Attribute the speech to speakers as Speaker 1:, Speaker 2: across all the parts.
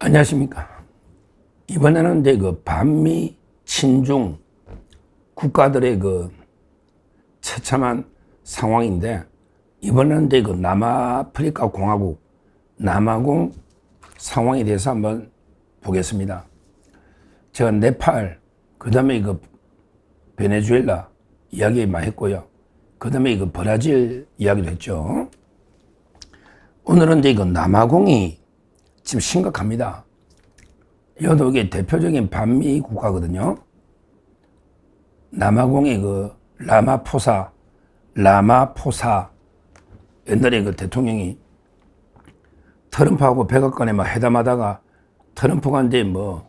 Speaker 1: 안녕하십니까. 이번에는 이제 그 반미 친중 국가들의 그 처참한 상황인데, 이번에는 이제 그 남아프리카 공화국 남아공 상황에 대해서 한번 보겠습니다. 제가 네팔, 그 다음에 그 베네수엘라 이야기 많이 했고요. 그 다음에 그 브라질 이야기도 했죠. 오늘은 이제 그 남아공이 지금 심각합니다. 여도 이게 대표적인 반미 국가거든요. 남아공의 그 라마포사 옛날에 그 대통령이 트럼프하고 백악관에 막 회담하다가 트럼프가 이제 뭐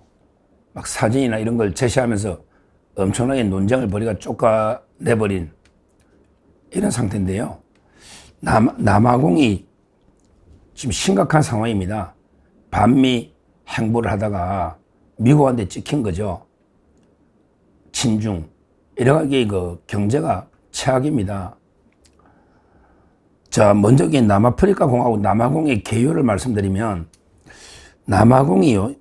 Speaker 1: 막 사진이나 이런 걸 제시하면서 엄청나게 논쟁을 벌이가 쫓아내버린 이런 상태인데요. 남아공이 지금 심각한 상황입니다. 반미 행보를 하다가 미국한테 찍힌 거죠. 친중. 이러하게 그 경제가 최악입니다. 자, 먼저 남아프리카 공화국 남아공의 개요를 말씀드리면, 남아공이요,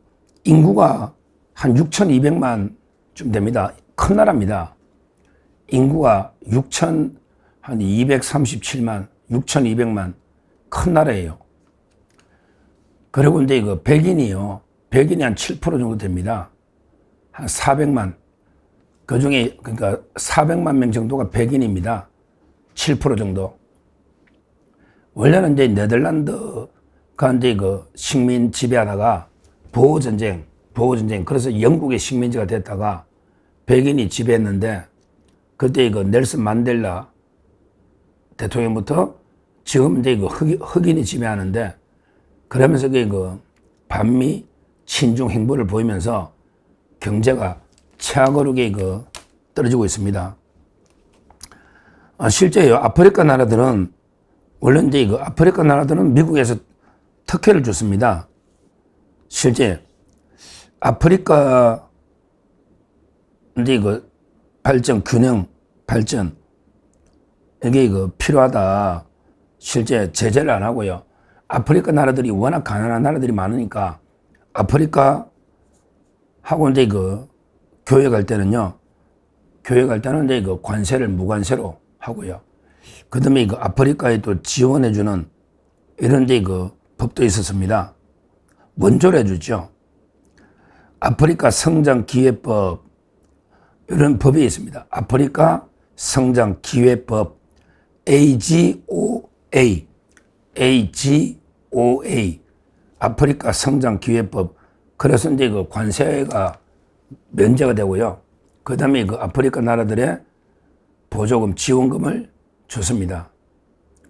Speaker 1: 인구가 한 6,200만 좀 됩니다. 큰 나라입니다. 인구가 한 237만, 6,200만 큰 나라예요. 그리고 이제 그 백인이 한 7% 정도 됩니다. 한 400만. 그 중에 그러니까 400만 명 정도가 백인입니다. 7% 정도. 원래는 이제 네덜란드가 이제 그 식민 지배하다가 보호전쟁. 그래서 영국의 식민지가 됐다가 백인이 지배했는데, 그때 그 넬슨 만델라 대통령부터 지금 이제 그 흑인이 지배하는데, 그러면서 그 반미 친중 행보를 보이면서 경제가 최악으로 그 떨어지고 있습니다. 실제요, 아프리카 나라들은 원래 이제 그 아프리카 나라들은 미국에서 특혜를 줬습니다. 실제 아프리카 이제 그 균형 발전 이게 그 필요하다. 실제 제재를 안 하고요. 아프리카 나라들이 워낙 가난한 나라들이 많으니까 아프리카 하고 이제 그 교회 갈 때는 이제 그 관세를 무관세로 하고요. 그 다음에 그 아프리카에 또 지원해주는 이런 데 그 법도 있었습니다. 원조를 해주죠. 아프리카 성장기회법, 이런 법이 있습니다. 아프리카 성장기회법, AGOA, 아프리카 성장기회법. 그래서 이제 그 관세가 면제가 되고요. 그 다음에 그 아프리카 나라들의 보조금, 지원금을 줬습니다.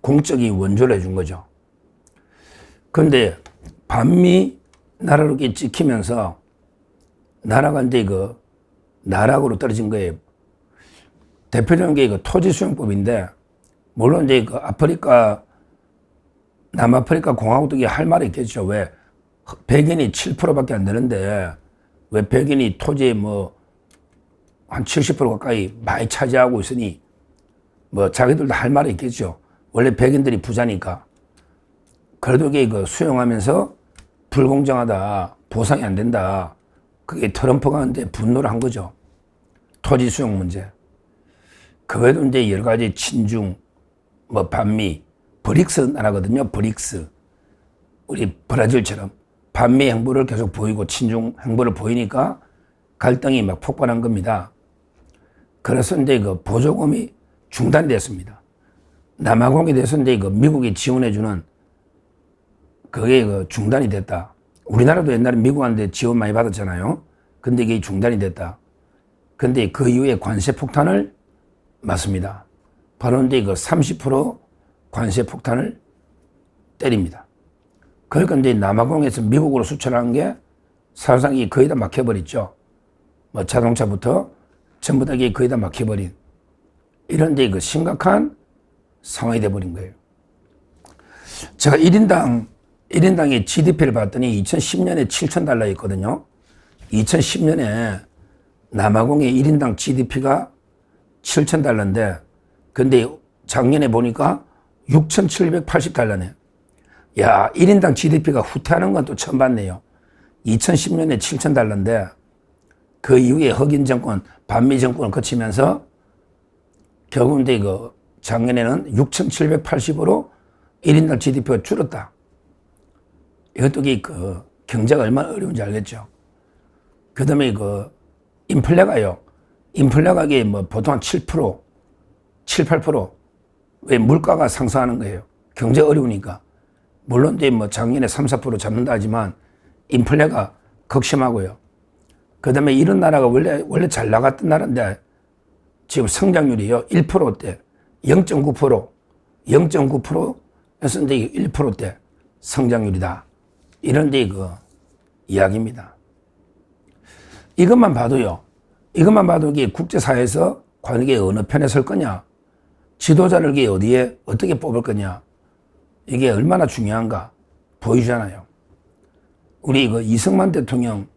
Speaker 1: 공적인 원조를 해준 거죠. 그런데 반미 나라로 찍히면서 나라가 이제 그 나락으로 떨어진 거예요. 대표적인 게 그 토지 수용법인데, 물론 이제 그 남아프리카 공화국도 할 말이 있겠죠. 왜 백인이 7%밖에 안 되는데 왜 백인이 토지에 뭐 한 70% 가까이 많이 차지하고 있으니 뭐 자기들도 할 말이 있겠죠. 원래 백인들이 부자니까. 그래도 이게 그 수용하면서 불공정하다, 보상이 안 된다. 그게 트럼프가 이제 분노를 한 거죠. 토지 수용 문제. 그 외에도 이제 여러 가지 친중, 뭐 반미, 브릭스 나라거든요. 브릭스. 우리 브라질처럼 반미 행보를 계속 보이고 친중 행보를 보이니까 갈등이 막 폭발한 겁니다. 그래서 이제 그 보조금이 중단이 됐습니다. 남아공에 대해서 이제 그 미국이 지원해주는 그게 그 중단이 됐다. 우리나라도 옛날에 미국한테 지원 많이 받았잖아요. 근데 이게 중단이 됐다. 근데 그 이후에 관세 폭탄을 맞습니다. 바로 이제 그 30% 관세 폭탄을 때립니다. 그러니까 이제 남아공에서 미국으로 수출하는 게 사실상 거의 다 막혀버렸죠. 뭐 자동차부터 전부 다 거의 다 막혀버린 이런 데 그 심각한 상황이 돼버린 거예요. 제가 1인당의 GDP를 봤더니 2010년에 $7,000였거든요. 2010년에 남아공의 1인당 GDP가 $7,000인데, 근데 작년에 보니까 $6,780네. 야, 1인당 GDP가 후퇴하는 건 또 처음 봤네요. 2010년에 7,000달러인데 그 이후에 흑인 정권, 반미 정권을 거치면서 결국은 그 작년에는 6,780으로 1인당 GDP가 줄었다. 이것도 그 경제가 얼마나 어려운지 알겠죠. 그 다음에 인플레가요. 인플레가 뭐 보통 한 7%, 7, 8%. 왜 물가가 상승하는 거예요. 경제 어려우니까. 물론 뭐 작년에 3, 4% 잡는다 하지만 인플레가 극심하고요. 그 다음에 이런 나라가 원래 잘 나갔던 나라인데 지금 성장률이요. 1%대, 0.9%, 0.9%였는데 1%대 성장률이다. 이런 데 이야기입니다. 이것만 봐도요. 이것만 봐도 이게 국제사회에서 과연 이게 어느 편에 설 거냐. 지도자를 이게 어디에 어떻게 뽑을 거냐. 이게 얼마나 중요한가 보여주잖아요. 우리 이승만 대통령,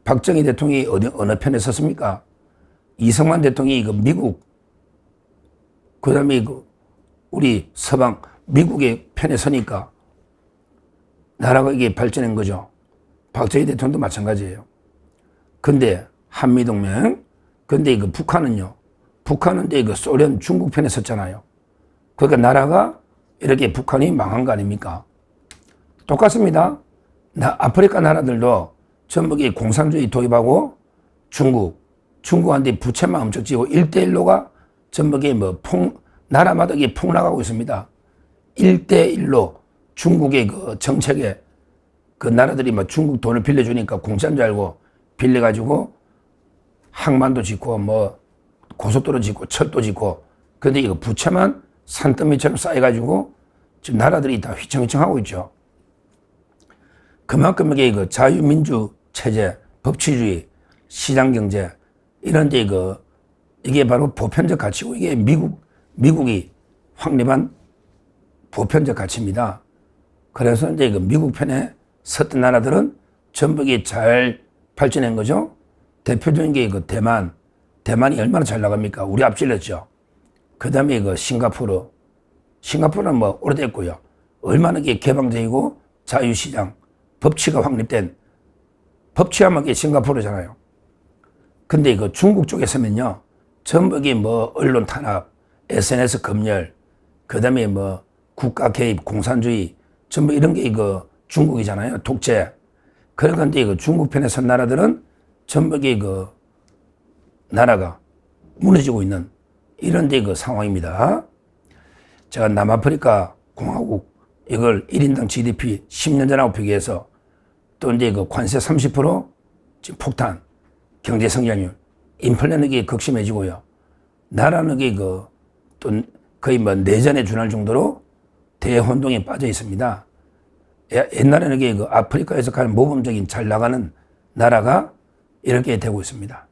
Speaker 1: 박정희 대통령이 어느 편에 섰습니까? 이승만 대통령이 미국, 그 다음에 우리 서방, 미국의 편에 서니까 나라가 이게 발전한 거죠. 박정희 대통령도 마찬가지예요. 근데 한미동맹, 근데 북한은요. 북한은 소련, 중국 편에 섰잖아요. 그러니까 나라가 이렇게 북한이 망한 거 아닙니까? 똑같습니다. 아프리카 나라들도 전부 공산주의 도입하고 중국한테 부채만 엄청 지고 1대1로가 전부 나라마다 폭락하고 있습니다. 1대1로 중국의 정책에 나라들이 중국 돈을 빌려주니까 공짜인 줄 알고 빌려가지고 항만도 짓고 고속도로 짓고 철도 짓고 근데 부채만 산더미처럼 쌓여가지고 지금 나라들이 다 휘청휘청 하고 있죠. 그만큼 이게 자유민주 체제, 법치주의, 시장경제 이런 데 이게 바로 보편적 가치고 이게 미국이 확립한 보편적 가치입니다. 그래서 이제 미국 편에 섰던 나라들은 전부 잘 발전한 거죠. 대표적인 게 대만이 얼마나 잘 나갑니까? 우리 앞질렀죠. 그 다음에 싱가포르는 오래됐고요. 얼마나 개방적이고 자유시장, 법치가 확립된, 법치하면 싱가포르잖아요. 근데 중국 쪽에 서면요. 전부 언론 탄압, SNS 검열, 그 다음에 국가 개입, 공산주의, 전부 이런 게 중국이잖아요. 독재. 그런데 중국 편에 선 나라들은 전부 나라가 무너지고 있는 이런 상황입니다. 제가 남아프리카 공화국 이걸 1인당 GDP 10년 전하고 비교해서 또 이제 관세 30% 지금 폭탄, 경제 성장률, 인플레는 극심해지고요. 나라는 또 거의 내전에 준할 정도로 대혼동에 빠져 있습니다. 옛날에는 아프리카에서 가장 모범적인 잘 나가는 나라가 이렇게 되고 있습니다.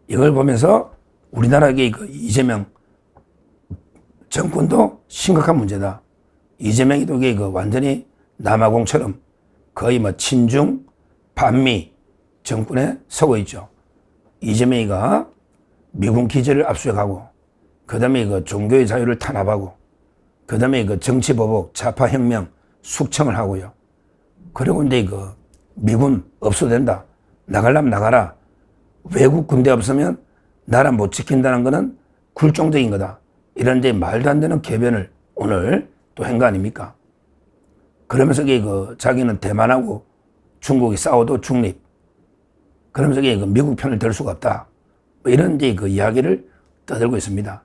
Speaker 1: 이걸 보면서 우리나라의 이재명 정권도 심각한 문제다. 이재명이도 완전히 남아공처럼 거의 친중, 반미 정권에 서고 있죠. 이재명이가 미군 기지를 압수해가고, 그 다음에 종교의 자유를 탄압하고, 그 다음에 정치보복, 좌파혁명, 숙청을 하고요. 그리고 이제 미군 없어도 된다. 나가려면 나가라. 외국 군대 없으면 나라 못 지킨다는 거는 굴종적인 거다. 이런 데 말도 안 되는 개변을 오늘 또 한 거 아닙니까? 그러면서 자기는 대만하고 중국이 싸워도 중립. 그러면서 미국 편을 들 수가 없다. 이런 데 이야기를 떠들고 있습니다.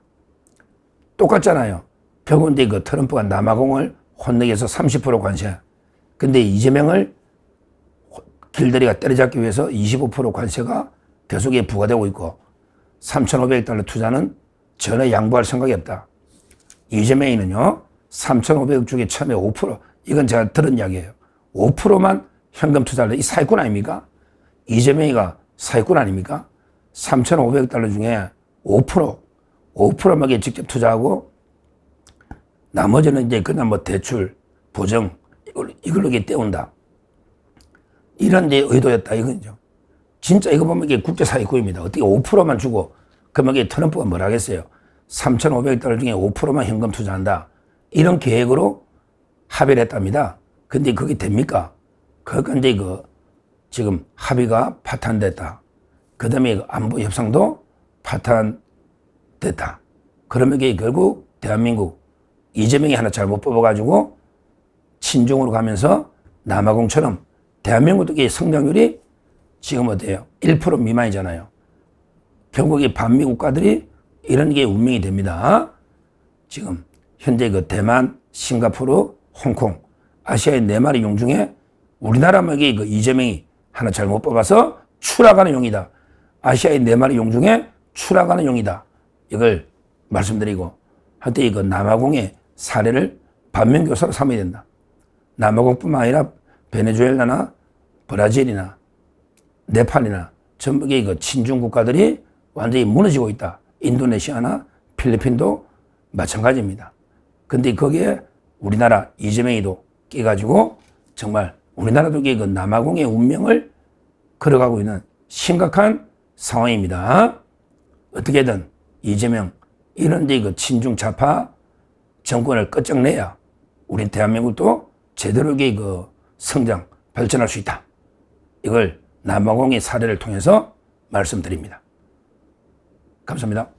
Speaker 1: 똑같잖아요. 결국은 트럼프가 남아공을 혼내기 위해서 30% 관세. 근데 이재명을 길들이가 때려잡기 위해서 25% 관세가 계속 부과되고 있고 3,500달러 투자는 전혀 양보할 생각이 없다. 이재명이는요. 3,500억 중에 처음에 5%, 이건 제가 들은 이야기예요. 5%만 현금 투자를, 이 사기꾼 아닙니까? 이재명이가 사기꾼 아닙니까? 3,500달러 중에 5%만 직접 투자하고 나머지는 이제 그냥 대출, 보정, 이걸로 떼운다. 이런 데 의도였다, 이거죠. 진짜 이거 보면 이게 국제사기꾼입니다. 어떻게 5%만 주고, 그러면 트럼프가 뭐라 하겠어요? 3,500달러 중에 5%만 현금 투자한다. 이런 계획으로 합의를 했답니다. 근데 그게 됩니까? 그러니까 이제 지금 합의가 파탄됐다. 그 다음에 안보 협상도 파탄됐다. 그러면 이게 결국 대한민국 이재명이 하나 잘못 뽑아가지고 친중으로 가면서 남아공처럼 대한민국도 성장률이 지금 어때요? 1% 미만이잖아요. 결국 이 반미 국가들이 이런 게 운명이 됩니다. 지금 현재 그 대만, 싱가포르, 홍콩, 아시아의 4마리 용 중에 우리나라만 그 이재명이 하나 잘못 뽑아서 추락하는 용이다. 아시아의 4마리 용 중에 추락하는 용이다. 이걸 말씀드리고 한때 이거 남아공의 사례를 반면교사로 삼아야 된다. 남아공뿐만 아니라 베네수엘라나 브라질이나 네팔이나 전부 이거 친중 국가들이 완전히 무너지고 있다. 인도네시아나 필리핀도 마찬가지입니다. 근데 거기에 우리나라 이재명이도 끼가지고 정말 우리나라도 그 남아공의 운명을 걸어가고 있는 심각한 상황입니다. 어떻게든 이재명 이런 데 친중 좌파 정권을 끝장내야 우리 대한민국도 제대로 성장, 발전할 수 있다. 이걸 남아공의 사례를 통해서 말씀드립니다. 감사합니다.